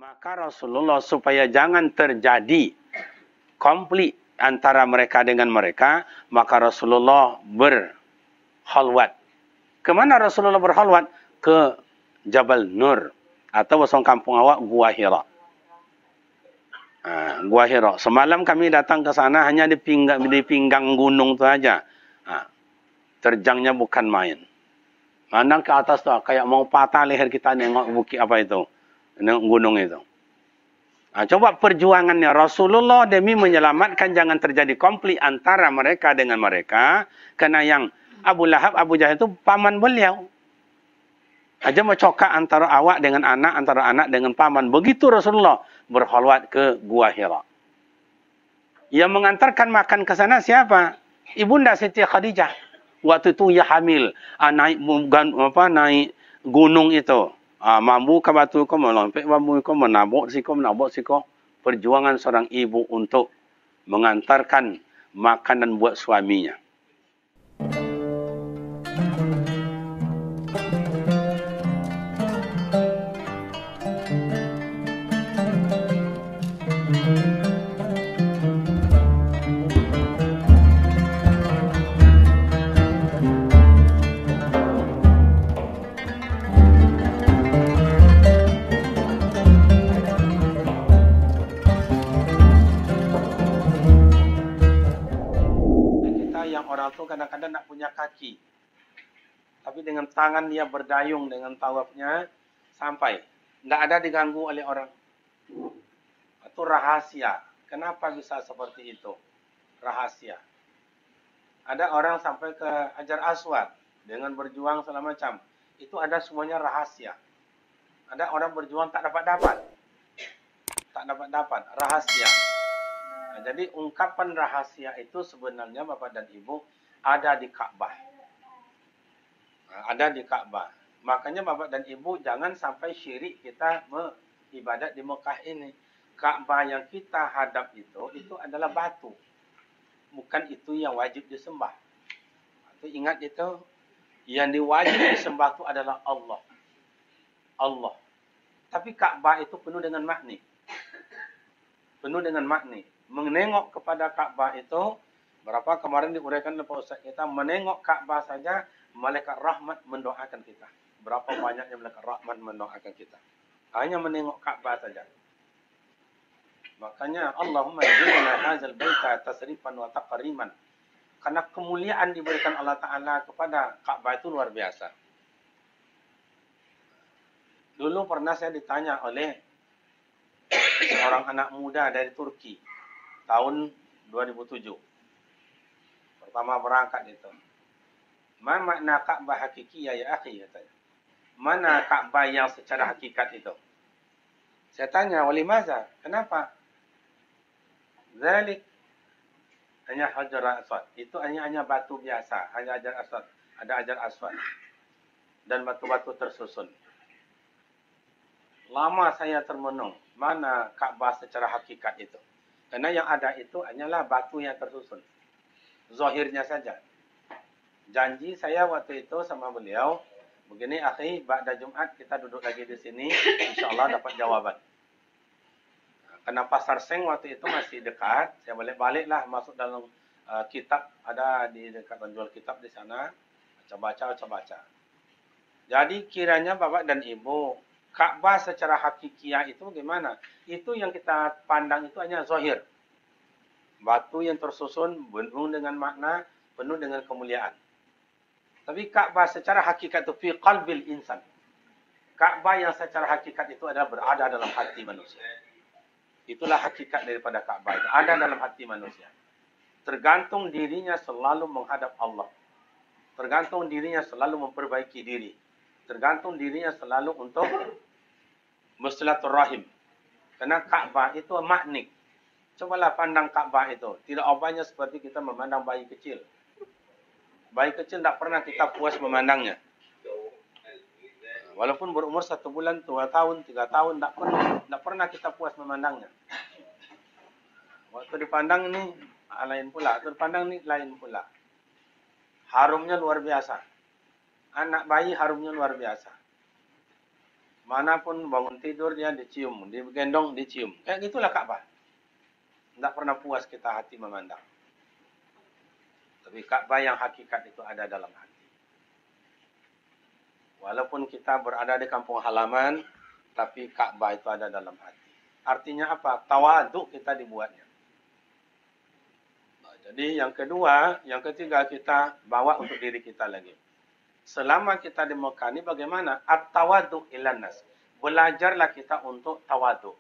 Maka Rasulullah supaya jangan terjadi konflik antara mereka dengan mereka, maka Rasulullah berkhalwat. Kemana Rasulullah berkhalwat? Ke Jabal Nur atau wasong kampung awak Gua Hira. Gua Hira. Semalam kami datang ke sana hanya di pinggang gunung tu aja. Terjangnya bukan main. Mandang ke atas tu kayak mau patah leher kita nengok bukit apa itu. Gunung itu. Coba perjuangannya Rasulullah demi menyelamatkan jangan terjadi konflik antara mereka dengan mereka. Karena yang Abu Lahab, Abu Jahal itu paman beliau. Aja mencokak antara awak dengan anak, antara anak dengan paman. Begitu Rasulullah berkhalwat ke Gua Hira. Yang mengantarkan makan ke sana siapa? Ibunda Siti Khadijah. Waktu itu ia hamil. Naik gunung itu. Mampu ke batu ko melompet bambu ko menabok siko. Perjuangan seorang ibu untuk mengantarkan makanan buat suaminya. Orang tu kadang-kadang nak punya kaki. Tapi dengan tangan dia berdayung dengan tawafnya sampai. Tidak ada diganggu oleh orang. Itu rahasia. Kenapa bisa seperti itu? Rahasia. Ada orang sampai ke Hajar Aswad dengan berjuang segala macam. Itu ada semuanya rahasia. Ada orang berjuang tak dapat-dapat. Tak dapat-dapat. Rahasia. Jadi ungkapan rahasia itu sebenarnya Bapak dan Ibu ada di Ka'bah. Ada di Ka'bah. Makanya Bapak dan Ibu jangan sampai syirik kita beribadat di Mekah ini. Ka'bah yang kita hadap itu adalah batu. Bukan itu yang wajib disembah. Itu ingat itu. Yang diwajib disembah itu adalah Allah. Allah. Tapi Ka'bah itu penuh dengan makni. Penuh dengan makni. Menengok kepada Ka'bah itu, berapa kemarin diuraikan oleh Pak Ustaz kita, menengok Ka'bah saja, malaikat rahmat mendoakan kita. Berapa banyaknya malaikat rahmat mendoakan kita. Hanya menengok Ka'bah saja. Makanya, Allahumma jadilah hazal baita tasrifan wa taqriman. Karena kemuliaan diberikan Allah Ta'ala kepada Ka'bah itu luar biasa. Dulu pernah saya ditanya oleh seorang anak muda dari Turki. Tahun 2007. Pertama berangkat itu. Mana makna Ka'bah hakiki ya akhi katanya. Mana Ka'bah yang secara hakikat itu? Saya tanya, wali maza? Kenapa? Zalik hanya Hajar Aswad. Itu hanya batu biasa, hanya Hajar Aswad. Ada Hajar Aswad. Dan batu-batu tersusun. Lama saya termenung, mana Ka'bah secara hakikat itu? Karena yang ada itu hanyalah batu yang tersusun. Zahirnya saja. Janji saya waktu itu sama beliau, begini akhi, ba'da Jumat kita duduk lagi di sini, insyaAllah dapat jawaban. Karena pasar Seng waktu itu masih dekat, saya balik-baliklah masuk dalam kitab, ada di dekat penjual kitab di sana, baca-baca. Jadi kiranya Bapak dan Ibu, Ka'bah secara hakikiah itu bagaimana? Itu yang kita pandang itu hanya zahir. Batu yang tersusun penuh dengan makna, penuh dengan kemuliaan. Tapi Ka'bah secara hakikat itu fi qalbil insan. Ka'bah yang secara hakikat itu adalah berada dalam hati manusia. Itulah hakikat daripada Ka'bah itu. Ada dalam hati manusia. Tergantung dirinya selalu menghadap Allah. Tergantung dirinya selalu memperbaiki diri. Tergantung dirinya selalu untuk bersilaturahim. Karena Ka'bah itu maknik. Cobalah pandang Ka'bah itu. Tidak obanya seperti kita memandang bayi kecil. Bayi kecil tidak pernah kita puas memandangnya. Walaupun berumur 1 bulan, 2 tahun, 3 tahun, tidak pernah kita puas memandangnya. Waktu dipandang ini lain pula. Waktu dipandang ini lain pula. Harumnya luar biasa. Anak bayi harumnya luar biasa. Manapun bangun tidur dia dicium, digendong dicium. Kayak gitulah Ka'bah. Tidak pernah puas kita hati memandang. Tapi Ka'bah yang hakikat itu ada dalam hati. Walaupun kita berada di kampung halaman, tapi Ka'bah itu ada dalam hati. Artinya apa? Tawaduk kita dibuatnya. Nah, jadi yang kedua, yang ketiga kita bawa untuk diri kita lagi. Selama kita di Mekah ini bagaimana? At-tawaduk ilan nas. Belajarlah kita untuk tawaduk.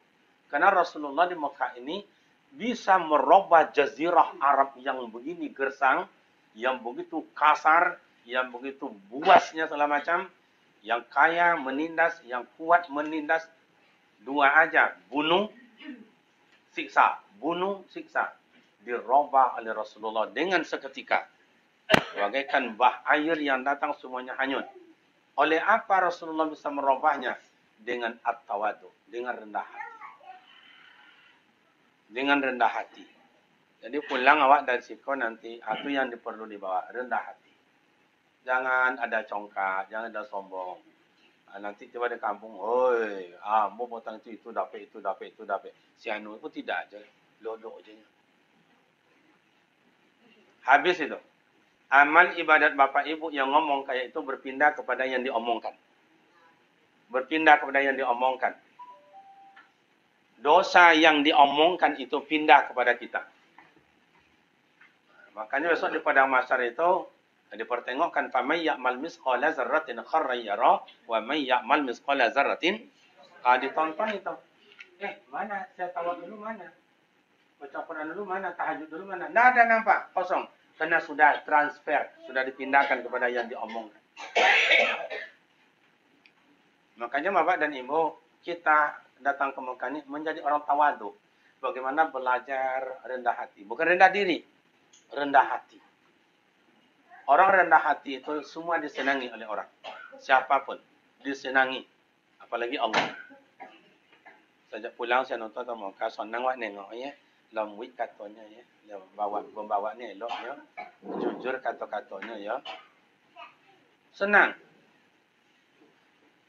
Karena Rasulullah di Mekah ini bisa merubah jazirah Arab yang begini gersang, yang begitu kasar, yang begitu buasnya segala macam, yang kaya menindas, yang kuat menindas. Dua aja, bunuh, siksa. Bunuh, siksa. Dirubah oleh Rasulullah dengan seketika. Bagaikan bah air yang datang semuanya hanyut. Oleh apa Rasulullah bisa merubahnya? Dengan at-tawadu, dengan rendah hati. Dengan rendah hati. Jadi pulang awak dari situ nanti, itu yang perlu dibawa, rendah hati. Jangan ada congkak, jangan ada sombong. Nanti tiba di kampung, hoi, mau potong itu dapat, itu dapat, itu dapat. Si anu itu tidak aja, lodok aja. Habis itu. Amal ibadat bapak ibu yang ngomong kayak itu berpindah kepada yang diomongkan. Berpindah kepada yang diomongkan. Dosa yang diomongkan itu pindah kepada kita. Makanya besok di padang mahsyar itu dipertengokkan famay ya'mal misqala dzarratin kharran yara wa may ya'mal misqala dzarratin. Ditonton itu. Mana saya tawaf dulu mana? Baca Quran dulu mana? Tahajud dulu mana? Nggak ada nampak, kosong. Karena sudah transfer, sudah dipindahkan kepada yang diomongkan. Makanya Bapak dan Ibu, kita datang ke Mekah ini menjadi orang tawadu. Bagaimana belajar rendah hati. Bukan rendah diri, rendah hati. Orang rendah hati itu semua disenangi oleh orang. Siapapun disenangi. Apalagi Allah. Sejak pulang saya nonton ke Mekah, senang wak nengok ya. Lambut katanya ya. Membawa ni elok ya. Jujur kata-katanya ya. Senang.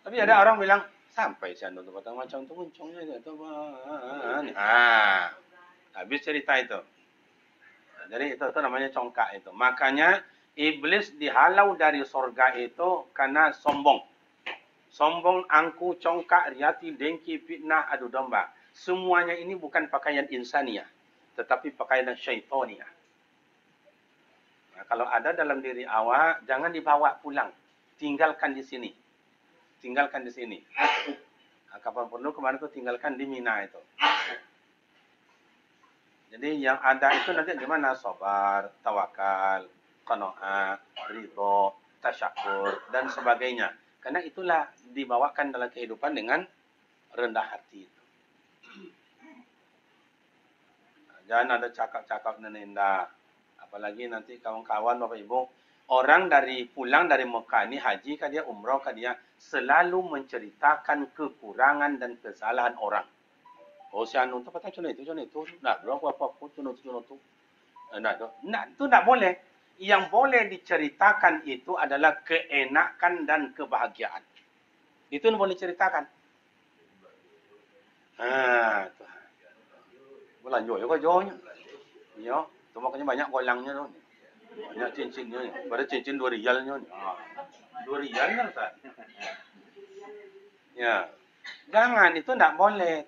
Tapi ada orang bilang, sampai saya nonton batang macam tu muncungnya itu. Habis cerita itu. Jadi itu namanya congkak itu. Makanya iblis dihalau dari surga itu karena sombong. Sombong, angku, congkak, riati, dengki, fitnah, adu domba. Semuanya ini bukan pakaian insaniah, tetapi pakaian syaitaniah. Nah, kalau ada dalam diri awak, jangan dibawa pulang. Tinggalkan di sini. Tinggalkan di sini. Nah, kapan perlu kemarin itu tinggalkan di Mina itu. Jadi yang ada itu nanti gimana? Sabar, tawakal, qanaah, ridho, tasyakur, dan sebagainya. Karena itulah dibawakan dalam kehidupan dengan rendah hati. Jangan ada cakap-cakap nenenda. Apalagi nanti kawan-kawan Bapak Ibu, orang dari pulang dari Mekah ini haji kah dia, umrah kah dia, selalu menceritakan kekurangan dan kesalahan orang. Oh, si anu tu patah cuna itu. Nah, berapa cuna itu. Nah, itu tak boleh. Yang boleh diceritakan itu adalah keenakan dan kebahagiaan. Itu boleh ceritakan. Tuh. Lanjut ya kok jauhnya. Ya, tu makanya banyak golangnya tu. Banyak cincinnya. Pada cincin 2 rialnya. 2 rialnya Ustaz. Ya. Jangan, itu tak boleh,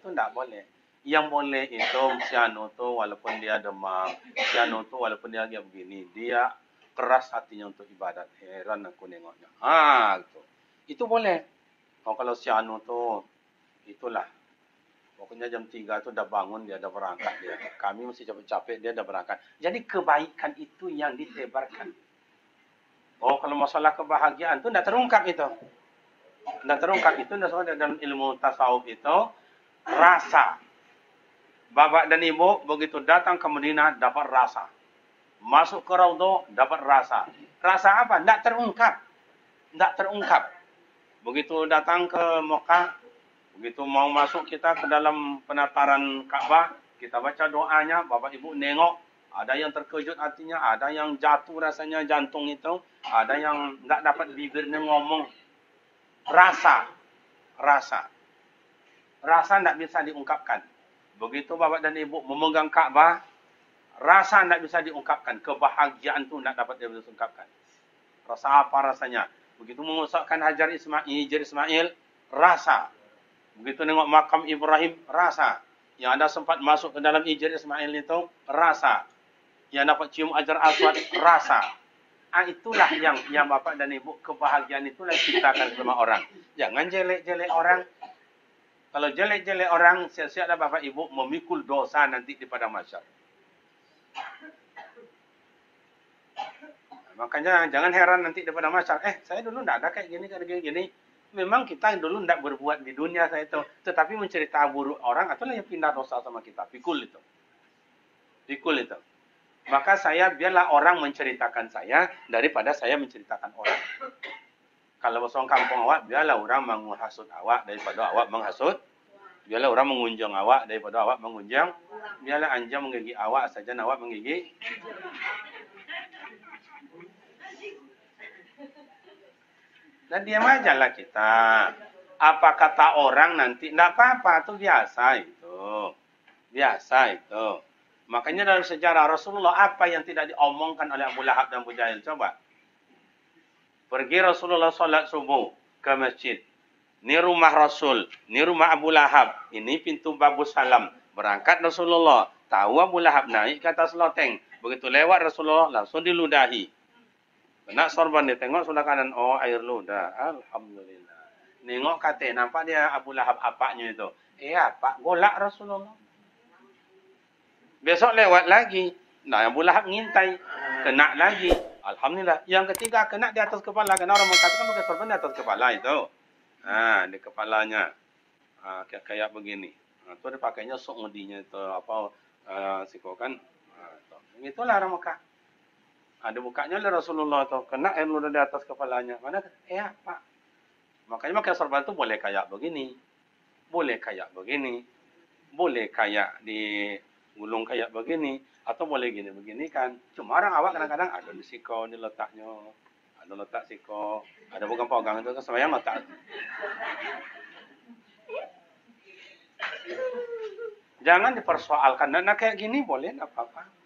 Yang boleh itu si anu tu walaupun dia demam, si anu tu walaupun dia lagi begini, dia keras hatinya untuk ibadat. Heran aku nengoknya. Gitu. Itu boleh. Kalau si anu tu itulah. Pokoknya jam 3 tu dah bangun, dia dah berangkat dia. Kami mesti capek-capek, dia dah berangkat. Jadi kebaikan itu yang ditebarkan. Kalau masalah kebahagiaan tu tidak terungkap itu. Tidak terungkap itu dalam ilmu tasawuf itu rasa. Bapak dan Ibu begitu datang ke Madinah dapat rasa. Masuk ke Raudhah dapat rasa. Rasa apa? Tidak terungkap. Tidak terungkap. Begitu datang ke Mekah, begitu mau masuk kita ke dalam penataran Ka'bah, kita baca doanya, Bapak Ibu nengok, ada yang terkejut hatinya, ada yang jatuh rasanya jantung itu, ada yang tidak dapat bibirnya ngomong. Rasa. rasa. Rasa tidak bisa diungkapkan. Begitu bapak dan ibu memegang Ka'bah, rasa tidak bisa diungkapkan. Kebahagiaan itu tidak dapat diungkapkan. Rasa apa rasanya? Begitu mengusapkan Hijr Ismail, rasa. Begitu nengok makam Ibrahim, rasa. Yang ada sempat masuk ke dalam Hijr Ismail itu, rasa. Yang dapat cium Hajar Aswad, rasa. Itulah yang bapak dan ibu, kebahagiaan itulah ciptakan sama orang. Jangan jelek-jelek orang. Kalau jelek-jelek orang, siap-siaplah bapak ibu memikul dosa nanti di padang mahsyar. Makanya jangan heran nanti di padang mahsyar. Saya dulu tidak ada kayak gini. Memang kita dulu tidak berbuat di dunia saya itu. Tetapi mencerita buruk orang, itulah yang pindah dosa sama kita. Pikul itu. Maka biarlah orang menceritakan saya daripada saya menceritakan orang. Kalau bosong kampung awak, biarlah orang menghasut awak daripada awak menghasut. Biarlah orang mengunjung awak daripada awak mengunjung. Biarlah anjing menggigit awak saja awak menggigit. Dan diam aja lah kita. Apa kata orang nanti? Tidak apa-apa, itu biasa itu. Makanya dalam sejarah Rasulullah, apa yang tidak diomongkan oleh Abu Lahab dan Abu Jahil? Coba. Pergi Rasulullah sholat subuh ke masjid. Ini rumah Rasul. Ini rumah Abu Lahab. Ini pintu Babu Salam. Berangkat Rasulullah. Tahu Abu Lahab naik ke atas loteng. Begitu lewat Rasulullah, langsung diludahi. Kena sorban dia tengok sebelah kanan. Oh, air ludah. Alhamdulillah. Nengok kata, nampak dia Abu Lahab apaknya itu. Apa? Golak Rasulullah. Besok lewat lagi. Nah, Abu Lahab ngintai. Kena lagi. Alhamdulillah. Yang ketiga, kena di atas kepala. Kena orang mengatakan pakai sorban di atas kepala itu. Di kepalanya. Kayak begini. Itu dia pakainya sok ngedinya itu. Sikokan. Itulah orang Mekah. Ada bukanya oleh Rasulullah itu. Kena air ludah di atas kepalanya. Mana? Apa? Makanya pakai sorban itu boleh kayak begini. Boleh kayak begini. Boleh kayak di gulung kayak begini. Atau boleh gini-begini kan. Cuma orang awak kadang-kadang ada di siko, di letaknya. Ada letak siko. Ada bukan pegang itu kan semuanya letak. Jangan dipersoalkan. Nah kayak gini boleh, tidak apa-apa.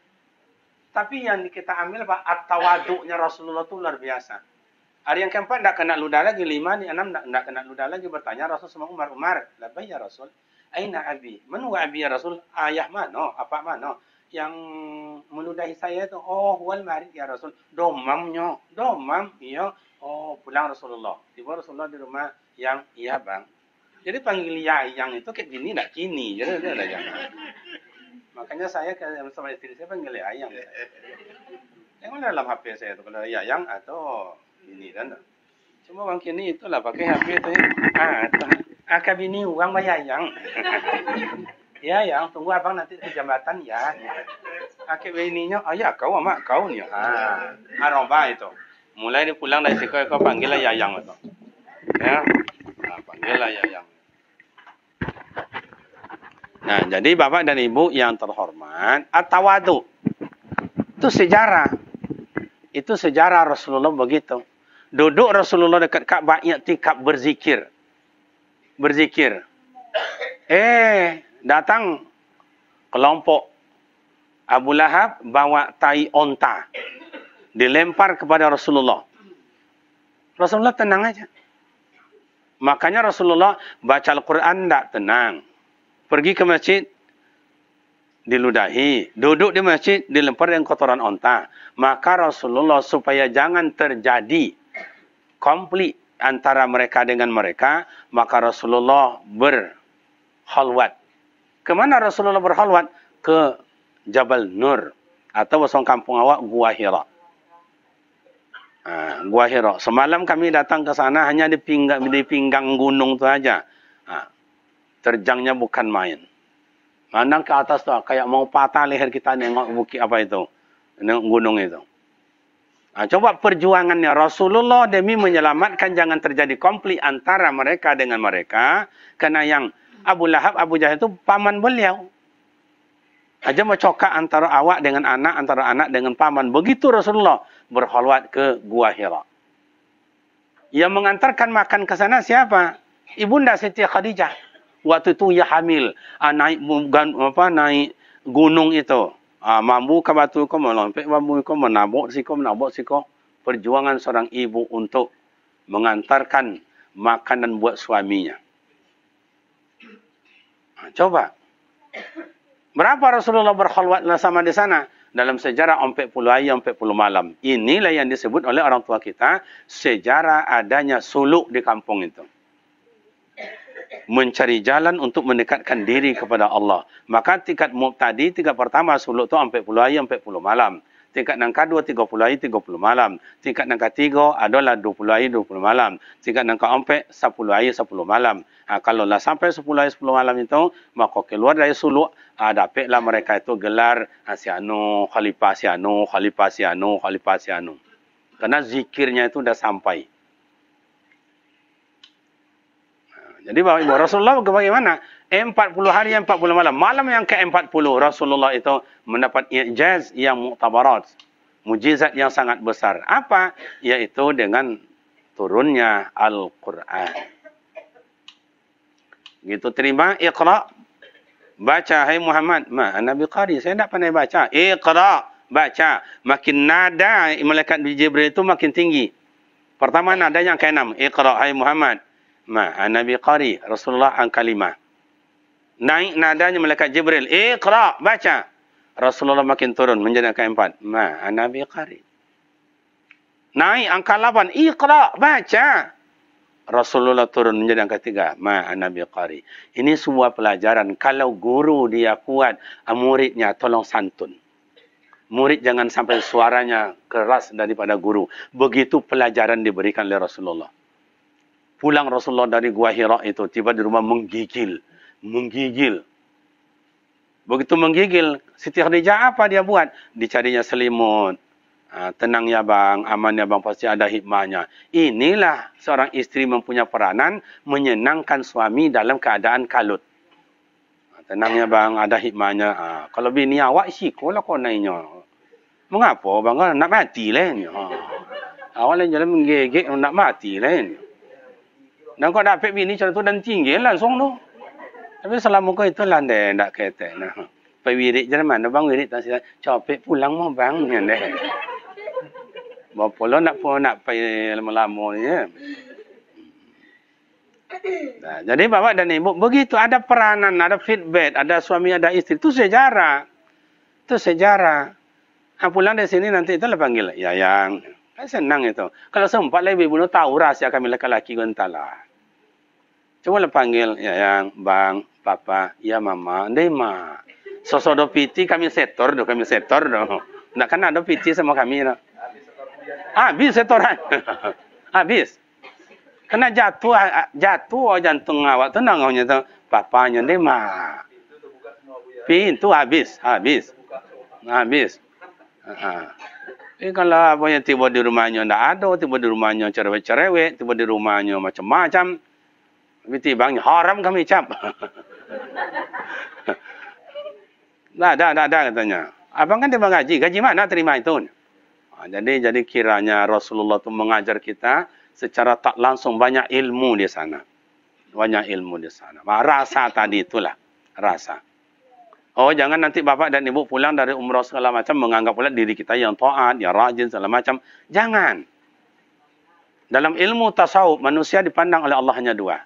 Tapi yang kita ambil apa? At-tawaduknya Rasulullah itu luar biasa. Hari yang keempat tidak kena ludah lagi. 5, 6 tidak kena ludah lagi. Bertanya Rasul sama Umar. Labbaik ya Rasul. Aina abi? Manu abi ya Rasul? Ayah mana? Apa mana? Yang meludahi saya itu, wal marid ya Rasul. Domam. Iya. Pulang Rasulullah. Tiba Rasulullah di rumah yang, iya bang. Jadi panggil yang itu kayak gini, tidak kini. Jadi ada jangan. Makanya saya sama istri saya panggil yang. Yang dalam HP saya itu, kalau yang atau ini dan. Cuma bang kini itulah pakai HP itu. Akabini uang bayar yang. Ya, yang tunggu abang nanti ke jambatan ya. Akabininya, ayah kau sama kau nih. Aroba itu. Mulai dia pulang dari sekolah kau panggil lah yang itu. Ya, panggil lah yang. Nah, jadi bapak dan ibu yang terhormat, at-tawadu. Itu sejarah. Itu sejarah Rasulullah begitu. Duduk Rasulullah dekat Ka'bah, i'tikaf berzikir. Datang kelompok Abu Lahab bawa tai onta. Dilempar kepada Rasulullah. Rasulullah tenang aja. Makanya Rasulullah baca Al-Quran tidak tenang. Pergi ke masjid, diludahi. Duduk di masjid, dilempar dengan kotoran onta. Maka Rasulullah supaya jangan terjadi konflik antara mereka dengan mereka, maka Rasulullah berkhalwat. Kemana Rasulullah berkhalwat? Ke Jabal Nur. Atau bosong kampung awak, Gua Hira. Gua Hira. Semalam kami datang ke sana hanya di pinggang gunung tu aja. Terjangnya bukan main. Mandang ke atas tu, kayak mau patah leher kita nengok bukit apa itu. Nengok gunung itu. Coba perjuangannya Rasulullah demi menyelamatkan jangan terjadi konflik antara mereka dengan mereka. Karena yang Abu Lahab, Abu Jahil itu paman beliau. Aja mencokak antara awak dengan anak, antara anak dengan paman. Begitu Rasulullah berkhalwat ke Gua Hira. Yang mengantarkan makan ke sana siapa? Ibunda Siti Khadijah. Waktu itu ia hamil. Naik naik gunung itu. Mambu ke batu ko melompet, mambu ko menabuk siko. Perjuangan seorang ibu untuk mengantarkan makanan buat suaminya. Coba. Berapa Rasulullah berkhalwat sama di sana? Dalam sejarah 40 hari, 40 malam. Inilah yang disebut oleh orang tua kita sejarah adanya suluk di kampung itu. Mencari jalan untuk mendekatkan diri kepada Allah. Maka tingkat tadi, tingkat pertama suluk itu 40 hari, 40 malam. Tingkat yang kedua 30 hari, 30 malam. Tingkat yang ketiga adalah 20 hari, 20 malam. Tingkat yang keempat 10 hari, 10 malam. Kalau lah sampai 10 hari, 10 malam itu, maka keluar dari suluk, dapatlah mereka itu gelar sianu, khalifah sianu, khalifah sianu, khalifah sianu. Karena zikirnya itu dah sampai. Jadi Bapak Ibu, Rasulullah bagaimana? 40 hari, 40 malam. Malam yang ke-40, Rasulullah itu mendapat i'jaz yang mu'tabarat. Mujizat yang sangat besar. Apa? Yaitu dengan turunnya Al-Quran. Gitu terima, Iqra. Baca, hai Muhammad. Nabi Qari, saya tak pandai baca. Iqra, baca. Makin nada malaikat Jibril itu makin tinggi. Pertama nada yang ke-6. Iqra, hai Muhammad. Nabi Qari, Rasulullah angka 5. Naik nadanya malaikat Jibril. Iqra, baca. Rasulullah makin turun menjadi angka 4. Nabi Qari. Naik angka 8. Iqra, baca. Rasulullah turun menjadi angka 3. Nabi Qari. Ini semua pelajaran. Kalau guru dia kuat, muridnya tolong santun. Murid jangan sampai suaranya keras daripada guru. Begitu pelajaran diberikan oleh Rasulullah. Pulang Rasulullah dari Gua Hira itu, tiba di rumah menggigil. Begitu menggigil, Siti Khadijah apa dia buat? Dicarinya selimut. Tenang ya bang, aman ya bang, pasti ada hikmahnya. Inilah seorang istri mempunyai peranan menyenangkan suami dalam keadaan kalut. Tenang ya bang, ada hikmahnya. Kalau bini awak sikolah kau naiknya. Mengapa bang? Nak mati lah ni. Awak lain jalan menggigit, nak mati lah ni. Dan kau dapat bini macam tu dan tinggi langsung tu. Tapi selama kau itu landai tak kata. Pergi wirid je mana bang wirid tak sila. Capek pulang mau bang ni deh. Berapa lo nak pergi lama-lama ni. Jadi bapak dan ibu begitu ada peranan, ada feedback, ada suami, ada istri. Itu sejarah. Pulang dari sini nanti itu lah panggil Yayang. Kan senang itu. Kalau sempat lah ibu tahu rahsia kami laki-laki gentalah. Coba lah panggil Yayang, Bang, Papa, ya Mama, Dema. Sosodo piti kami setor do. Nak kan ada piti sama kami dah. Habis setoran. Habis. Kena jatuh jantung awak tu nangaunya tu. Papanya Dema. Pintu habis. Kalau apa yang tiba di rumahnya tidak ada, tiba di rumahnya cerewet-cerewet, tiba di rumahnya macam-macam. Tiba haram kami cap. Dah katanya. Abang kan dia mengaji, gaji mana terima itu? Jadi kiranya Rasulullah itu mengajar kita secara tak langsung banyak ilmu di sana. Rasa tadi itulah, rasa. Oh, jangan nanti bapak dan ibu pulang dari umrah segala macam menganggap pula diri kita yang taat, yang rajin segala macam. Jangan. Dalam ilmu tasawuf manusia dipandang oleh Allah hanya dua.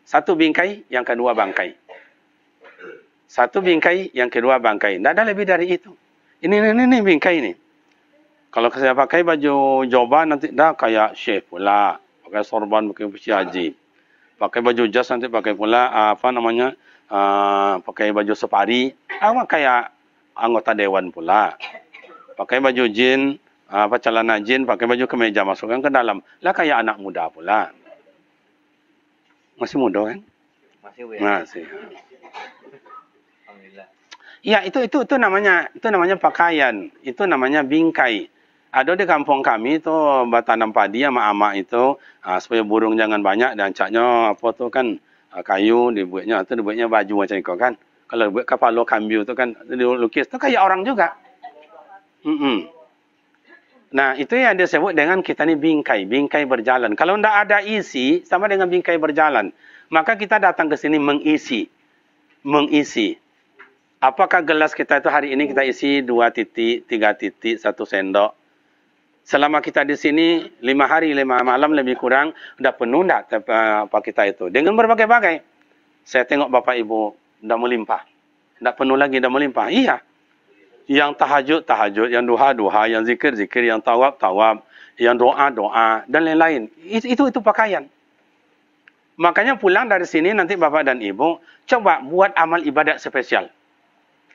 Satu bingkai, yang kedua bangkai. Yang kedua bangkai. Tidak ada lebih dari itu. Ini bingkai ini. Kalau saya pakai baju joba nanti dah kayak chef pula. Pakai sorban, pakai besi haji. Pakai baju jas nanti pakai pula pakai baju safari. Kayak anggota dewan pula. Pakai baju jin, celana jin, pakai baju kemeja masukkan ke dalam. Lah kayak anak muda pula. Masih muda kan? Masih. Alhamdulillah. Ya, itu namanya pakaian. Itu namanya bingkai. Ada di kampung kami itu tanam padi sama ama itu supaya burung jangan banyak dan caknya apa tu kan kayu dibuatnya baju macam itu kan. Kalau buat kapal kambiu tu kan dilukis tu kayak orang juga. Nah, itu yang disebut dengan kita ni bingkai berjalan. Kalau tidak ada isi sama dengan bingkai berjalan. Maka kita datang ke sini mengisi. Apakah gelas kita itu hari ini kita isi 2 titik, 3 titik, 1 sendok. Selama kita di sini 5 hari, 5 malam lebih kurang, dah penuh tak apa kita itu. Dengan berbagai-bagai. Saya tengok Bapak Ibu dah melimpah. Tak penuh lagi dah melimpah. Iya. Yang tahajud, yang duha, yang zikir, yang tawab, yang doa, dan lain-lain. Itu pakaian. Makanya pulang dari sini nanti Bapak dan Ibu, coba buat amal ibadat spesial.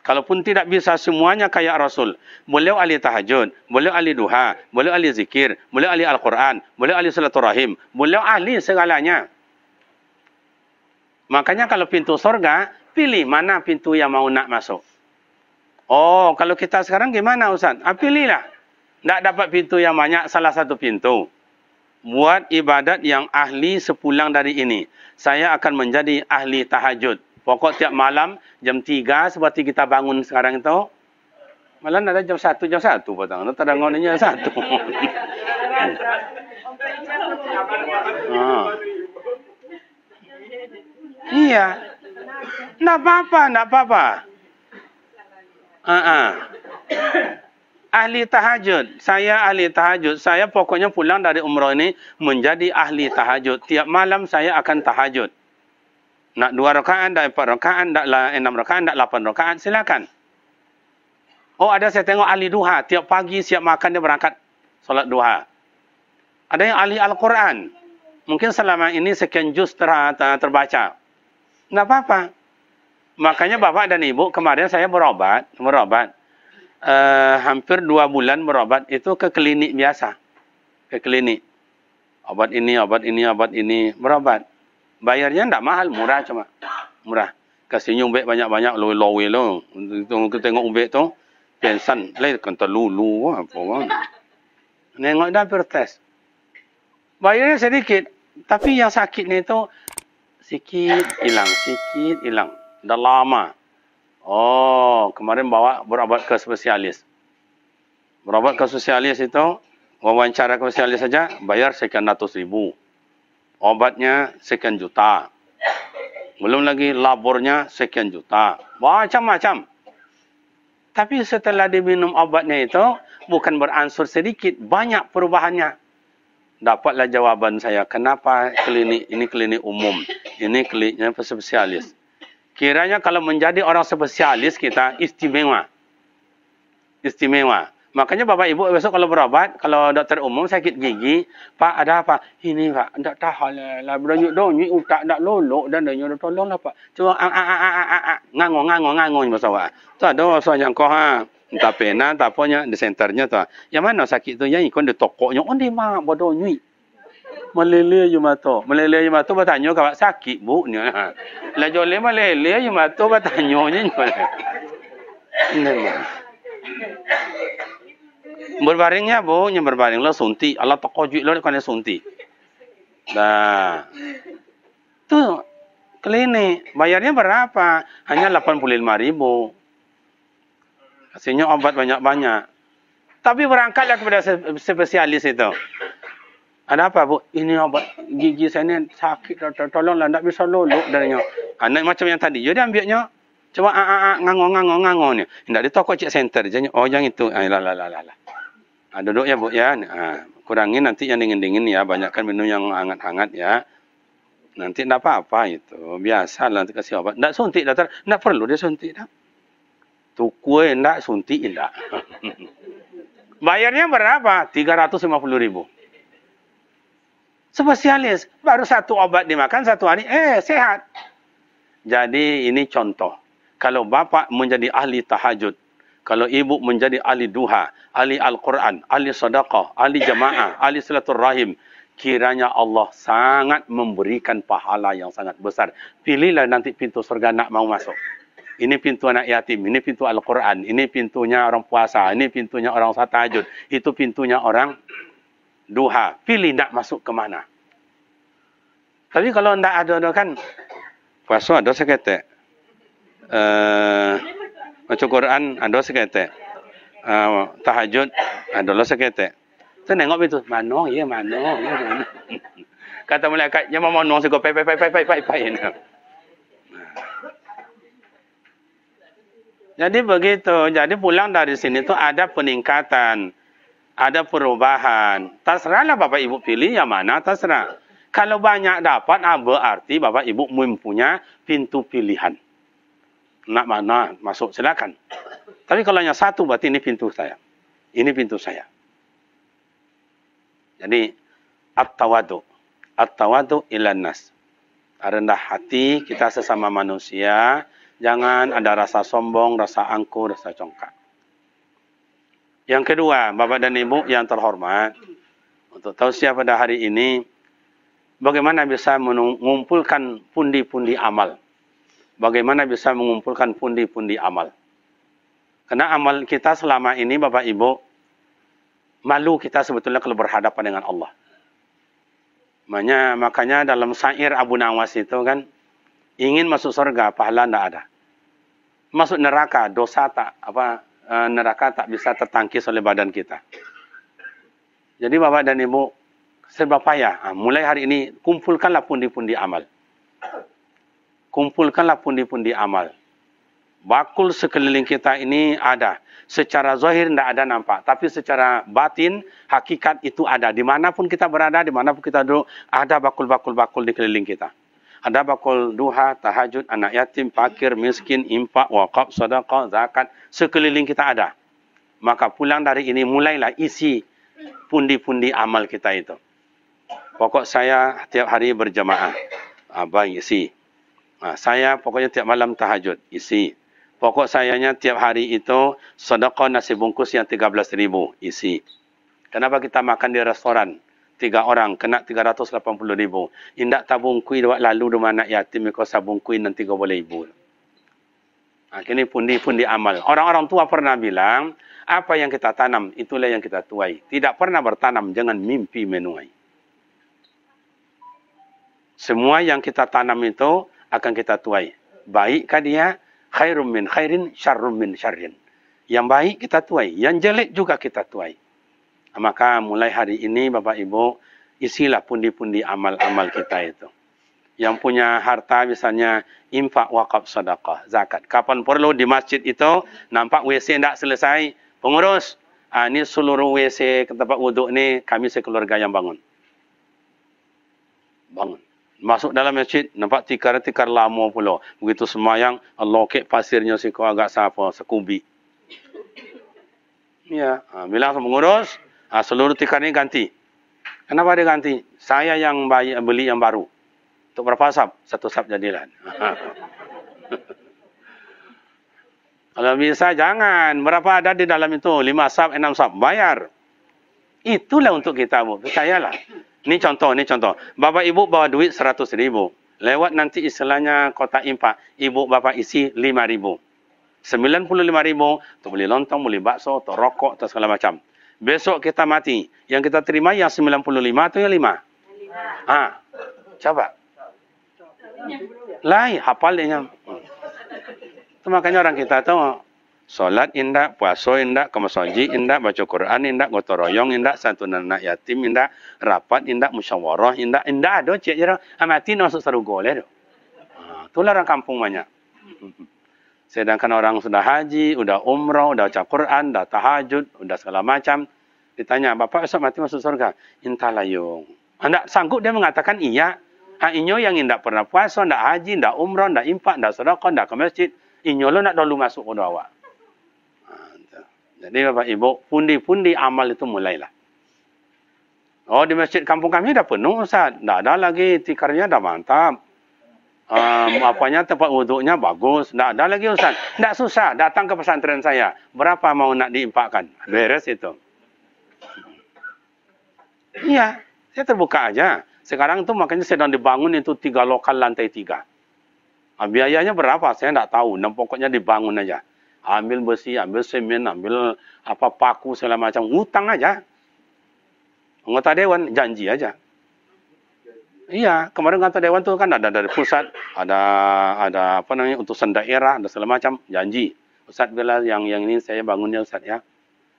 Kalaupun tidak bisa semuanya kayak Rasul. Beliau ahli tahajud, beliau ahli duha, beliau ahli zikir, beliau ahli Al-Quran, beliau ahli silaturahim, beliau ahli segalanya. Makanya kalau pintu surga, pilih mana pintu yang mau nak masuk. Oh, kalau kita sekarang gimana Ustaz? Pilihlah. Tak dapat pintu yang banyak, salah satu pintu. Buat ibadat yang ahli sepulang dari ini. Saya akan menjadi ahli tahajud. Pokok tiap malam, jam 3 seperti kita bangun sekarang itu. Malah ada jam 1 petang. Tak ada ngonnya 1. Iya. Tak apa-apa. Ahli tahajud. Saya ahli tahajud. Saya pokoknya pulang dari umrah ini menjadi ahli tahajud. Tiap malam saya akan tahajud. Nak 2 rakaat, nak 4 rakaat, nak 6 rakaat, nak 8 rakaat, silakan. Oh, ada saya tengok ahli duha. Tiap pagi siap makan dia berangkat solat duha. Ada yang ahli Al-Quran. Mungkin selama ini sekian juz terbaca. Tak apa-apa. Makanya Bapak dan Ibu, kemarin saya berobat. Hampir 2 bulan berobat itu ke klinik biasa. Ke klinik. Obat ini, berobat. Bayarnya tidak mahal, murah cuma. Murah. Kasihnya umbek banyak-banyak, lowe-lowe lo. Kita tengok umbek tu, pensan. Lain kan terlulu, apa kan. Nengok dah bertes. Bayarnya sedikit. Tapi yang sakit ni tu, sikit hilang. Dah lama. Oh, kemarin bawa berobat ke spesialis. Berobat ke spesialis itu, wawancara ke spesialis saja, bayar sekian ratus ribu. Obatnya sekian juta. Belum lagi labornya sekian juta. Macam-macam. Tapi setelah diminum obatnya itu, bukan beransur sedikit, banyak perubahannya. Dapatlah jawaban saya, kenapa klinik ini klinik umum, ini kliniknya spesialis. Kiranya kalau menjadi orang spesialis kita istimewa. Makanya Bapak Ibu besok kalau berobat, kalau dokter umum sakit gigi, Pak ada apa? Ini Pak, tak tahan lah. Beranyuk utak tak lolok dan dia tolonglah Pak. Cuma ngango masalah. Tu ada soalnya kau entah pena, entah apanya di senternya tu. Yang mana sakit tu yang ikon di tokonya, on di mak bodoh nyui. Meleleh je mata. Bertanya kau sakit bu ni. Lah jole meleleh je mata bertanya ni. Berbaringnya bu, berbaring lah suntik. Allah takojui lah kena suntik. Dah. Tu klinik. Bayarnya berapa? Hanya 85.000. Kasihnya obat banyak-banyak. Tapi berangkatlah kepada spesialis itu. Ada apa bu? Ini obat gigi saya ni sakit. Tolonglah, tak bisa lolok darinya. Anak macam yang tadi. Jadi ambilnya. Coba ngango ni. Tidak ditokok cek center. Oh yang itu. Duduk ya bu ya. Kurangin nanti yang dingin-dingin ya. Banyakkan minum yang hangat-hangat ya. Nanti tidak apa-apa itu. Biasa lah nanti kasih obat. Tidak suntik dokter. Tidak perlu dia suntik. Tukui tidak suntik tidak. Bayarnya berapa? 350.000. Spesialis. Baru 1 obat dimakan 1 hari. Sehat. Jadi ini contoh. Kalau Bapak menjadi ahli tahajud. Kalau Ibu menjadi ahli duha, ahli Al-Quran, ahli sedekah, ahli jamaah, ahli silaturahim, kiranya Allah sangat memberikan pahala yang sangat besar. Pilihlah nanti pintu surga nak mau masuk. Ini pintu anak yatim, ini pintu Al-Quran, ini pintunya orang puasa, ini pintunya orang tahajud, itu pintunya orang duha. Pilih nak masuk ke mana. Tapi kalau tidak ada kan, puasa ada seketek. Baca Quran ada seketek. Tahajud ada seketek. Saya nengok itu, mana. Kata malaikat, "Ya mau nong sego pai. Jadi begitu. Jadi pulang dari sini tuh ada peningkatan, ada perubahan. Terserahlah Bapak Ibu pilih yang mana, terserah. Kalau banyak dapat, berarti Bapak Ibu mempunyai pintu pilihan. Nak mana masuk, silakan. Tapi kalau hanya satu, berarti ini pintu saya. Ini pintu saya. Jadi, at-tawadu. At-tawadu ilan nas. Rendah hati kita sesama manusia. Jangan ada rasa sombong, rasa angkuh, rasa congkak. Yang kedua, Bapak dan Ibu yang terhormat, untuk tausiah pada hari ini, bagaimana bisa mengumpulkan pundi-pundi amal. Bagaimana bisa mengumpulkan pundi-pundi amal. Karena amal kita selama ini, Bapak Ibu, malu kita sebetulnya kalau berhadapan dengan Allah. Makanya dalam syair Abu Nawas itu kan, ingin masuk surga, pahala tidak ada. Masuk neraka, dosa neraka tak bisa tertangkis oleh badan kita. Jadi Bapak dan Ibu, serba payah. Mulai hari ini, kumpulkanlah pundi-pundi amal. Kumpulkanlah pundi-pundi amal. Bakul sekeliling kita ini ada. Secara zahir tidak ada nampak. Tapi secara batin, hakikat itu ada. Dimanapun kita berada, dimanapun kita duduk, ada bakul-bakul-bakul di keliling kita. Ada bakul duha, tahajud, anak yatim, fakir, miskin, infak, wakaf, sedekah, zakat. Sekeliling kita ada. Maka pulang dari ini, mulailah isi pundi-pundi amal kita itu. Pokok saya tiap hari berjamaah. Baik, isi. Saya pokoknya tiap malam tahajud. Isi. Pokok sayanya tiap hari itu sedekah nasi bungkus yang 13.000. Isi. Kenapa kita makan di restoran? 3 orang kena 380.000. Indak tabung kui buat lalu rumah anak yatim kau sabung kui nanti kau boleh ibu. Kini pundi-pundi amal. Orang-orang tua pernah bilang, apa yang kita tanam itulah yang kita tuai. Tidak pernah bertanam, jangan mimpi menuai. Semua yang kita tanam itu akan kita tuai. Baikkah dia? Khairum min khairin, syarrum min syarrin. Yang baik kita tuai, yang jelek juga kita tuai. Maka mulai hari ini Bapak Ibu, isilah pundi-pundi amal-amal kita itu. Yang punya harta misalnya infak, wakaf, sedekah, zakat. Kapan perlu di masjid itu, nampak WC tidak selesai, pengurus, ini seluruh WC ke tempat wuduk ini kami sekeluarga yang bangun. Bangun. Masuk dalam masjid, nampak tikar-tikar lama pula. Begitu semayang, Allah kek pasirnya siko agak siapa, sekubi. Ya, bilang sama pengurus, seluruh tikar ini ganti. Kenapa dia ganti? Saya yang beli yang baru. Untuk berapa sab? 1 sab jadilah. Kalau bisa jangan. Berapa ada di dalam itu? 5 sab, 6 sab. Bayar. Itulah untuk kita, Bu. Percayalah. Ini contoh. Bapak Ibu bawa duit 100.000. Lewat nanti istilahnya kotak infak. Ibu Bapak isi 5.000. 95.000 untuk beli lontong, beli bakso, atau rokok, atau segala macam. Besok kita mati. Yang kita terima yang 95 atau yang 5? 5. Coba. Lai, hafal dia. Itu makanya orang kita tahu. Solat indak, puasa indak, ke masjid indak, baca Quran indak, gotong royong indak, santunan anak yatim indak, rapat indak, musyawarah indak ada cik je mati masuk surga le tu. Itulah orang kampung banyak. Sedangkan orang sudah haji, sudah umrah, sudah baca Quran, sudah tahajud, sudah segala macam, ditanya, "Bapak esok mati masuk surga?" Entahlah yung. Anda sanggup dia mengatakan iya. Inyo yang indak pernah puasa, ndak haji, ndak umrah, ndak infak, ndak sedekah, ndak ke masjid, inyo lo nak dulu masuk ke awak. Jadi Bapak Ibu, pundi-pundi amal itu mulailah. Oh, di masjid kampung kami dah penuh, Ustaz. Tak ada lagi, tikarnya dah mantap. Apanya tempat wuduknya bagus. Tak ada lagi, Ustaz. Tak susah, datang ke pesantren saya. Berapa mau nak diimpakkan? Beres itu. Iya, saya terbuka aja. Sekarang itu makanya sedang dibangun itu 3 lokal lantai 3. Biayanya berapa? Saya tak tahu. Dan pokoknya dibangun aja. Ambil besi, ambil semen, ambil paku segala macam, hutang aja. Anggota dewan janji aja. Iya, kemarin anggota dewan tuh kan ada dari pusat, ada utusan daerah, ada segala macam, janji. Ustaz bilang yang ini saya bangunnya Ustaz ya.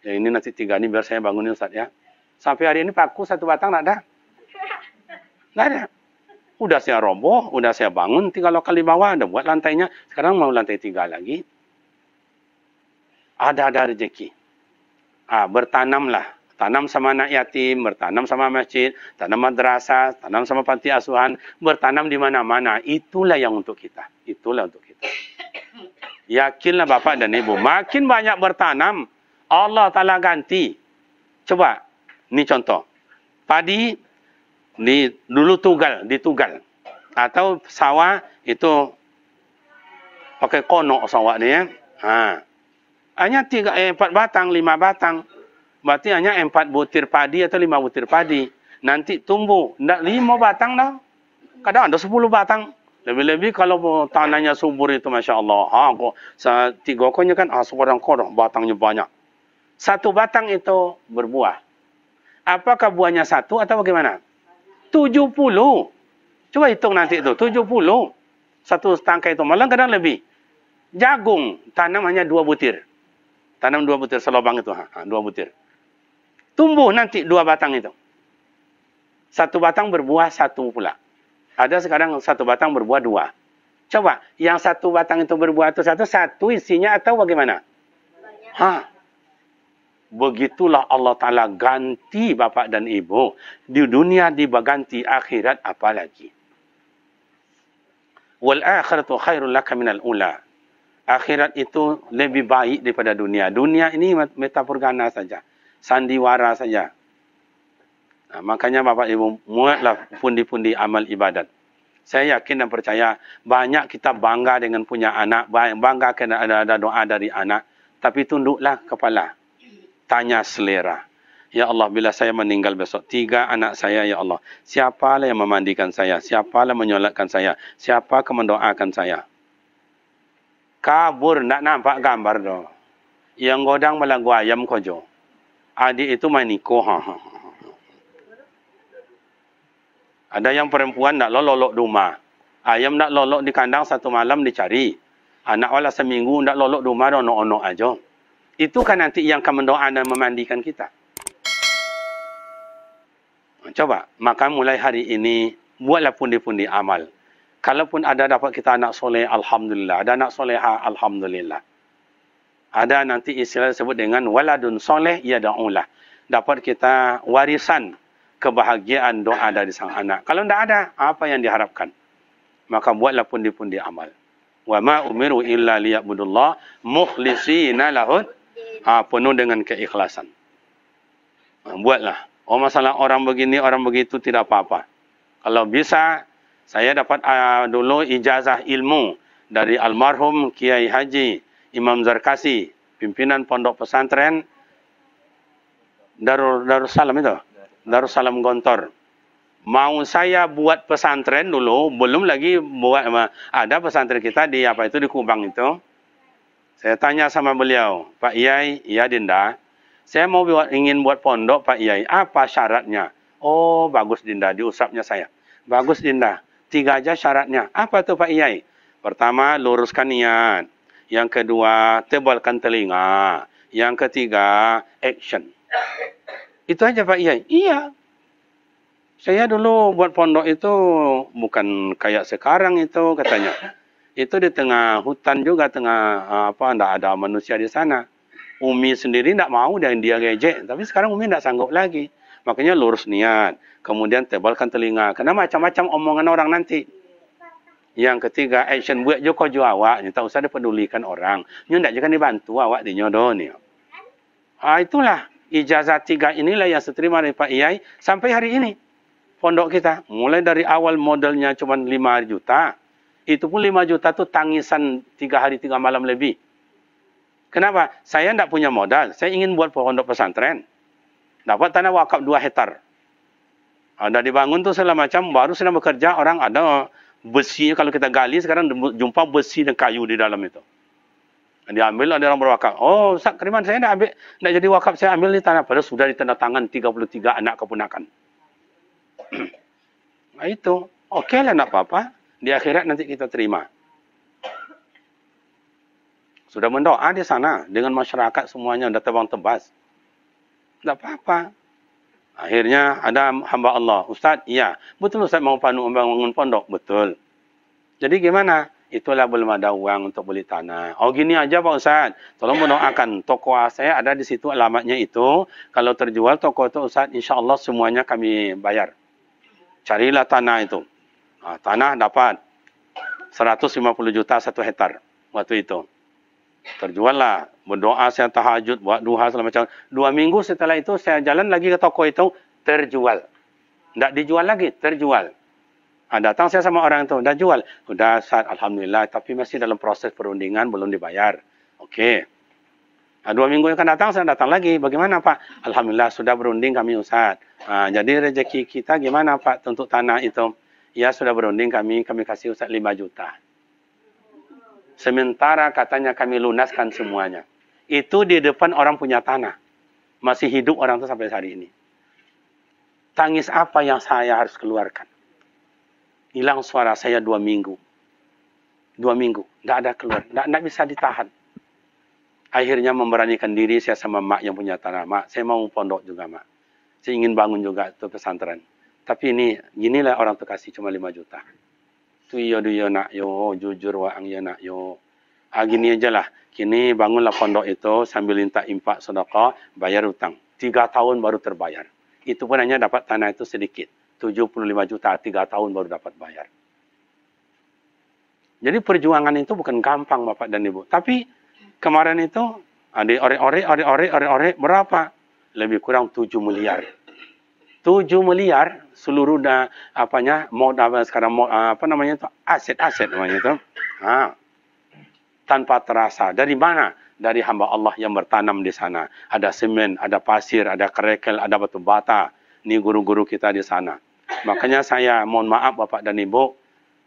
Yang ini nanti 3 ini biar saya bangunnya Ustaz ya. Sampai hari ini paku 1 batang tak ada. Nggak ada. Udah saya roboh, udah saya bangun 3 lokal di bawah, ada buat lantainya. Sekarang mau lantai 3 lagi. Ada rezeki. Bertanamlah. Tanam sama anak yatim, bertanam sama masjid, tanam madrasah, tanam sama panti asuhan, bertanam di mana-mana. Itulah yang untuk kita. Itulah untuk kita. Yakinlah Bapak dan Ibu. Makin banyak bertanam, Allah Ta'ala ganti. Coba, ini contoh. Padi, dulu ditugal. Atau sawah, itu pakai konok sawah dia. Hanya 4 batang, 5 batang. Berarti hanya 4 butir padi atau 5 butir padi. Nanti tumbuh. Tidak 5 batang dah. Kadang ada 10 batang. Lebih-lebih kalau tanahnya subur itu, Masya Allah. Kok 3 konya kan, seorang kodok, batangnya banyak. 1 batang itu berbuah. Apakah buahnya 1 atau bagaimana? 70. Coba hitung nanti itu. 70. 1 tangkai itu. Malah kadang lebih. Jagung. Tanam hanya 2 butir. Tanam 2 butir selobang itu. 2 butir. Tumbuh nanti 2 batang itu. 1 batang berbuah 1 pula. Ada sekarang 1 batang berbuah 2. Coba, yang 1 batang itu berbuah itu 1 isinya atau bagaimana? Begitulah Allah Ta'ala ganti Bapak dan Ibu. Di dunia diganti, akhirat apalagi. Wal akhiratu khairul laka minal ula. Akhirat itu lebih baik daripada dunia. Dunia ini metapurgana saja. Sandiwara saja. Makanya Bapak Ibu, muatlah pundi-pundi amal ibadat. Saya yakin dan percaya, banyak kita bangga dengan punya anak, bangga kena ada doa dari anak, tapi tunduklah kepala. Tanya selera. Ya Allah, bila saya meninggal besok, 3 anak saya, ya Allah, siapalah yang memandikan saya? Siapalah menyolatkan saya? Siapa yang mendoakan saya? Kabur, nak nampak gambar doh. Yang godang malah gua ayam kojo. Adik itu main niko. Ada yang perempuan nak lolok rumah. Ayam nak lolok di kandang 1 malam dicari. Anak wala seminggu nak lolok rumah ono-ono aja. Itu kan nanti yang akan mendoa dan memandikan kita. Coba, maka mulai hari ini buatlah pundi-pundi amal. Kalaupun ada dapat kita anak soleh, alhamdulillah. Ada anak soleha, alhamdulillah. Ada nanti istilah disebut dengan waladun soleh yada'ulah. Dapat kita warisan kebahagiaan doa dari sang anak. Kalau tidak ada, apa yang diharapkan? Maka buatlah pundi-pundi amal. Wa ma umiru illa liya'budullah mukhlisina lahud. Penuh dengan keikhlasan. Buatlah. Masalah orang begini, orang begitu tidak apa-apa. Kalau bisa, saya dapat dulu ijazah ilmu dari almarhum Kiai Haji Imam Zarkasi, pimpinan pondok pesantren Darussalam itu. Darussalam Gontor. Mau saya buat pesantren dulu, belum lagi buat, ada pesantren kita di di Kubang itu. Saya tanya sama beliau, Pak Yai, iya Dinda, saya mau ingin buat pondok Pak Yai, apa syaratnya? Oh, bagus Dinda, diusapnya saya. Bagus Dinda, 3 aja syaratnya. Apa tuh Pak Yai? Pertama, luruskan niat. Yang kedua, tebalkan telinga. Yang ketiga, action. Itu aja Pak Yai. Iya. Saya dulu buat pondok itu bukan kayak sekarang itu katanya. Itu di tengah hutan juga, enggak ada manusia di sana. Umi sendiri enggak mau dan dia gejek. Tapi sekarang Umi enggak sanggup lagi. Makanya lurus niat. Kemudian tebalkan telinga. Karena macam-macam omongan orang nanti. Yang ketiga, action buat joko jo awak, tak usah dipedulikan orang. Nyo ndak jangan dibantu awak di nyodo ni. Itulah ijazah 3 inilah yang saya terima dari Pak Yai sampai hari ini. Pondok kita mulai dari awal modelnya cuma 5 juta. Itu pun 5 juta tu tangisan 3 hari 3 malam lebih. Kenapa? Saya ndak punya modal. Saya ingin buat pondok pesantren. Dapat tanah wakaf 2 hektar. Ada dibangun tu segala macam, baru sedang bekerja orang ada besi, kalau kita gali sekarang jumpa besi dan kayu di dalam itu. Diambil, ada orang berwakaf. Oh, Ustaz Keriman, saya nak jadi wakaf, saya ambil di tanah. Padahal sudah ditandatangan 33 anak keponakan. Nah itu, oke lah, nak apa-apa. Di akhirat nanti kita terima. Sudah mendoa di sana dengan masyarakat semuanya, sudah tebang tebas. Tidak apa-apa. Akhirnya ada hamba Allah, Ustaz, iya, betul Ustaz mau bangun pondok, betul. Jadi gimana? Itulah belum ada uang untuk beli tanah. Oh gini aja Pak Ustaz, tolong mendoakan. Toko saya ada di situ, alamatnya itu. Kalau terjual toko itu Ustaz, insya Allah semuanya kami bayar. Carilah tanah itu. Nah, tanah dapat 150 juta 1 hektar waktu itu. Terjual lah, berdoa saya tahajud, buat duha segala macam. 2 minggu setelah itu saya jalan lagi ke toko itu, terjual. Tidak dijual lagi, terjual. Datang saya sama orang itu, dah jual. Sudah Ustaz, alhamdulillah, tapi masih dalam proses perundingan, belum dibayar. Okey. 2 minggu yang akan datang, saya datang lagi. Bagaimana Pak? Alhamdulillah, sudah berunding kami Ustaz. Jadi rezeki kita gimana Pak untuk tanah itu? Ya sudah berunding kami kasih Ustaz 5 juta. Sementara katanya kami lunaskan semuanya. Itu di depan orang punya tanah. Masih hidup orang itu sampai hari ini. Tangis apa yang saya harus keluarkan? Hilang suara saya 2 minggu. 2 minggu. Tidak ada keluar. Tidak bisa ditahan. Akhirnya memberanikan diri saya sama mak yang punya tanah. Mak, saya mau pondok juga mak. Saya ingin bangun juga itu pesantren. Tapi ini, ginilah orang tu kasih cuma 5 juta. Tu yo nak yo, jujur waang yo nak yo. Gini aja lah. Kini bangunlah pondok itu sambil minta impak sedekah, bayar hutang. 3 tahun baru terbayar. Itu pun hanya dapat tanah itu sedikit. 75 juta, 3 tahun baru dapat bayar. Jadi perjuangan itu bukan gampang Bapak dan Ibu. Tapi kemarin itu ada orek-orek berapa? Lebih kurang 7 miliar. 7 miliar seluruh aset-aset namanya itu. Tanpa terasa. Dari mana? Dari hamba Allah yang bertanam di sana. Ada semen, ada pasir, ada kerekel, ada batu bata. Ini guru-guru kita di sana. Makanya saya mohon maaf Bapak dan Ibu,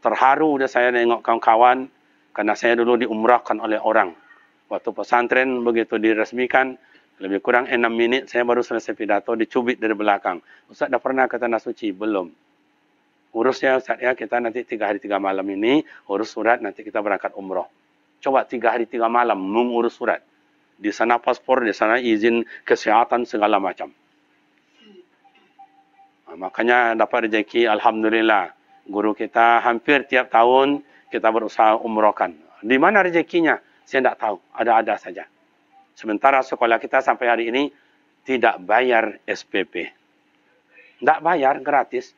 terharu dah saya tengok kawan-kawan karena saya dulu diumrahkan oleh orang. Waktu pesantren begitu diresmikan, lebih kurang 6 minit saya baru selesai pidato, dicubit dari belakang. Ustaz dah pernah ke Tanah Suci? Belum. Urusnya Ustaz ya, kita nanti 3 hari 3 malam ini, urus surat, nanti kita berangkat umrah. Coba 3 hari 3 malam mengurus surat. Di sana paspor, di sana izin kesehatan segala macam. Makanya dapat rezeki, alhamdulillah. Guru kita hampir tiap tahun kita berusaha umrahkan. Di mana rezekinya? Saya tidak tahu. Ada-ada saja. Sementara sekolah kita sampai hari ini tidak bayar SPP. Tidak bayar, gratis.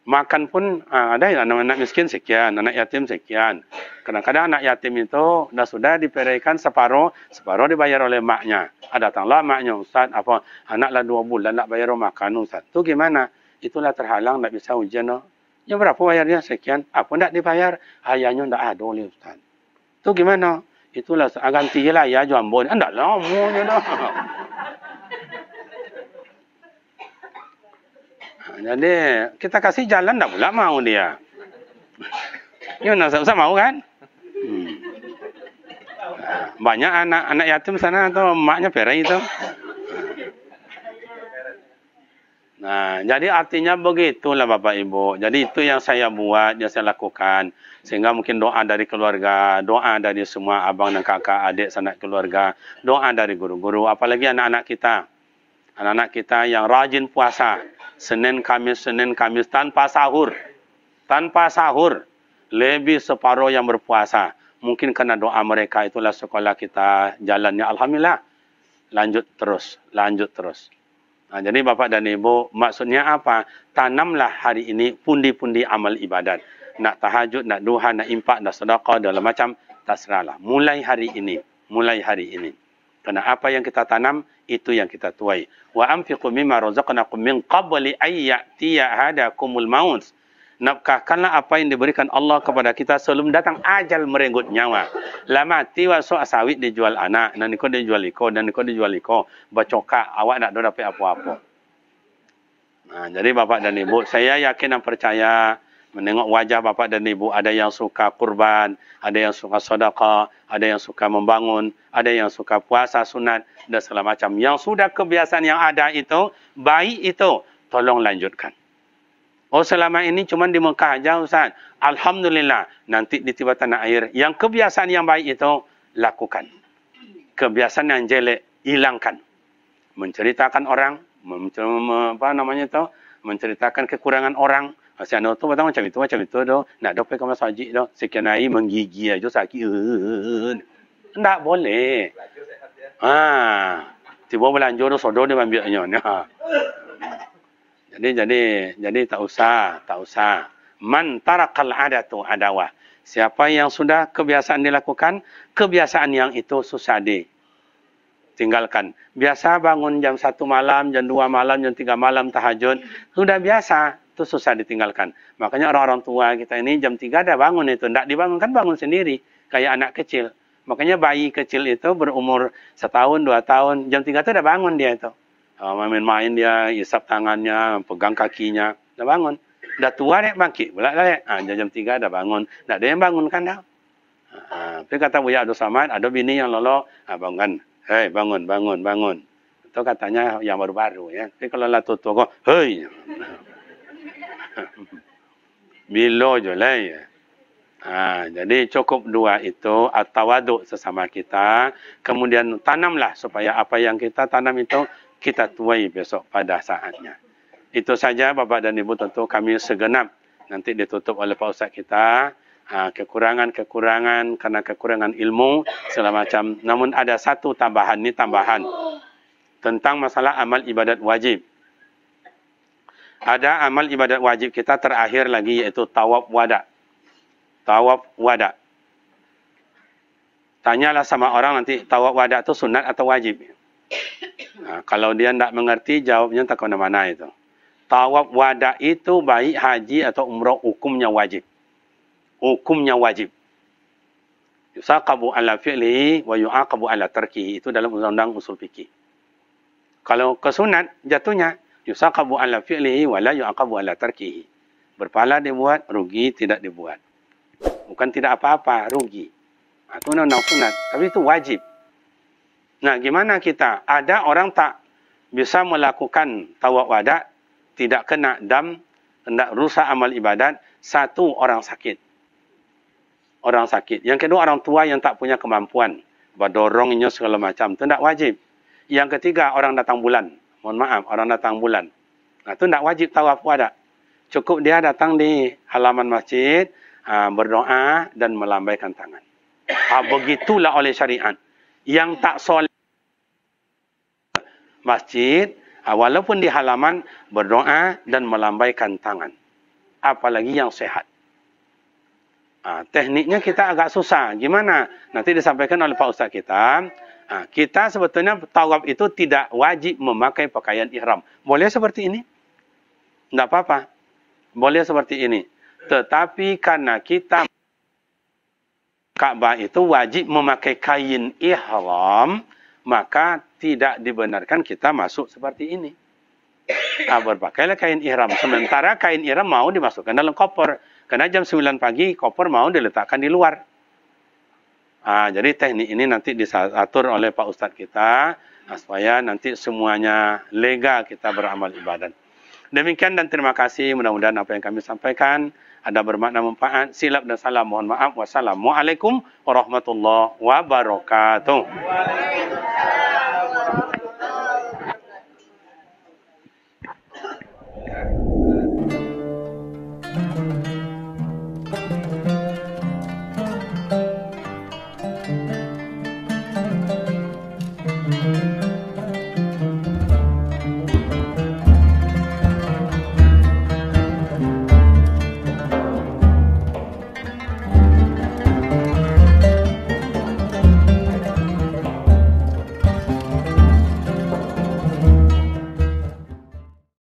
Makan pun ada anak-anak miskin sekian, anak yatim sekian. Kadang-kadang anak yatim itu sudah diperaikan separuh dibayar oleh maknya. Datanglah maknya, Ustaz, anaklah 2 bulan tak bayar makan Ustaz. Itu gimana? Itulah terhalang, tak bisa ujian. Ya berapa bayarnya? Sekian. Apa tak dibayar? Ayahnya tak ada oleh Ustaz. Itu gimana? Itulah gantilah ya jambon. Tidak lama dah. Jadi kita kasih jalan tak pula mau dia. Gimana Ustaz mau kan? Banyak anak yatim sana atau maknya perai itu. Nah, jadi artinya begitulah Bapak Ibu. Jadi itu yang saya buat, yang saya lakukan. Sehingga mungkin doa dari keluarga, doa dari semua abang dan kakak, adik, sanak keluarga, doa dari guru-guru, apalagi anak-anak kita. Anak-anak kita yang rajin puasa. Senin Kamis tanpa sahur. Tanpa sahur. Lebih separuh yang berpuasa. Mungkin karena doa mereka itulah sekolah kita jalannya. Alhamdulillah. Lanjut terus. Jadi Bapak dan Ibu, maksudnya apa? Tanamlah hari ini pundi-pundi amal ibadat. Nak tahajud, nak duha, nak impak, nak sedekah, dalam macam, terserahlah. Mulai hari ini. Karena apa yang kita tanam, itu yang kita tuai. Wa anfiqu mimma razaqnakum min qabli ay ya'tiya ahadakumul maut. Nafkahkanlah apa yang diberikan Allah kepada kita sebelum datang ajal merenggut nyawa. Lah mati wa so sawit dijual anak, dan niko dijual iko, bacokak awak nak dapat apa-apa. Nah, jadi Bapak dan Ibu, saya yakin dan percaya menengok wajah Bapak dan Ibu, ada yang suka kurban, ada yang suka sedekah, ada yang suka membangun, ada yang suka puasa sunat dan segala macam. Yang sudah kebiasaan yang ada itu, baik itu, tolong lanjutkan. Oh selama ini cuma di Mekah aja Ustaz. Alhamdulillah. Nanti di tiba tanah air. Yang kebiasaan yang baik itu lakukan. Kebiasaan yang jelek hilangkan. Menceritakan orang, apa namanya itu, menceritakan kekurangan orang. Si anak tu macam itu tu. Nak dapat kamu saji tu. Sekian hari menggigi aja sakit. Tak boleh. Tiba belanja tu sodor dia ambilnya. Jadi tak usah. Man tarakal adatu adawah. Siapa yang sudah kebiasaan dilakukan, kebiasaan yang itu susah tinggalkan. Biasa bangun jam 1 malam, jam 2 malam, jam 3 malam tahajud. Sudah biasa, itu susah ditinggalkan. Makanya orang-orang tua kita ini jam 3 dah bangun itu. Tidak dibangunkan, bangun sendiri. Kayak anak kecil. Makanya bayi kecil itu berumur 1 tahun, 2 tahun. Jam 3 itu dah bangun dia itu. Main-main dia, isap tangannya, pegang kakinya. Dah bangun. Dah tua dek bangkit pula dah dek. Jam 3 dah bangun. Tak ada yang bangunkan dah. Tapi kata Buya Abdul Samad, ada bini yang lolo, bangun. Hei, bangun. Itu katanya yang baru-baru ya. Tapi kalau lah tua kok, hei. Bilo je lah ya. Jadi cukup 2 itu, at-tawaduk sesama kita. Kemudian tanamlah supaya apa yang kita tanam itu kita tuai besok pada saatnya. Itu saja Bapak dan Ibu, tentu kami segenap nanti ditutup oleh Pak Ustaz kita. Kekurangan karena kekurangan ilmu segala macam. Namun ada satu tambahan tentang masalah amal ibadat wajib. Ada amal ibadat wajib kita terakhir lagi, yaitu tawaf wada. Tawaf wada. Tanyalah sama orang nanti, tawaf wada itu sunat atau wajib? Kalau dia tidak mengerti, jawabnya tak kemana-mana itu. Tawaf wada itu baik haji atau umrah, hukumnya wajib. Hukumnya wajib. Yusaqabu ala fi'lihi wa yu'aqabu ala tarkihi. Itu dalam undang-undang usul fikih. Kalau kesunat, jatuhnya yusaqabu ala fi'lihi wa la yu'aqabu ala tarkihi. Berpahala dibuat, rugi tidak dibuat. Bukan tidak apa-apa, rugi. Itu undang-undang sunat. Tapi itu wajib. Nah, gimana kita? Ada orang tak bisa melakukan tawaf wada, tidak kena dam, tidak rusak amal ibadat. 1, orang sakit. Orang sakit. Yang kedua, orang tua yang tak punya kemampuan. Berdorongnya segala macam. Itu tidak wajib. Yang ketiga, orang datang bulan. Mohon maaf, orang datang bulan. Nah, itu tidak wajib tawaf wada. Cukup dia datang di halaman masjid, berdoa dan melambaikan tangan. Begitulah oleh syariat. Yang tak soleh masjid, walaupun di halaman, berdoa dan melambaikan tangan. Apalagi yang sehat. Tekniknya kita agak susah. Gimana? Nanti disampaikan oleh Pak Ustaz kita. Kita sebetulnya tawaf itu tidak wajib memakai pakaian ihram. Boleh seperti ini? Tidak apa-apa. Boleh seperti ini. Tetapi karena kita Ka'bah itu wajib memakai kain ihram, maka tidak dibenarkan kita masuk seperti ini. Berpakailah kain ihram. Sementara kain ihram mau dimasukkan dalam koper. Karena jam 9 pagi koper mau diletakkan di luar. Jadi teknik ini nanti diatur oleh Pak Ustadz kita, supaya nanti semuanya lega kita beramal ibadat. Demikian dan terima kasih. Mudah-mudahan apa yang kami sampaikan ada bermakna manfaat. Silap dan salah mohon maaf. Wassalamualaikum warahmatullahi wabarakatuh.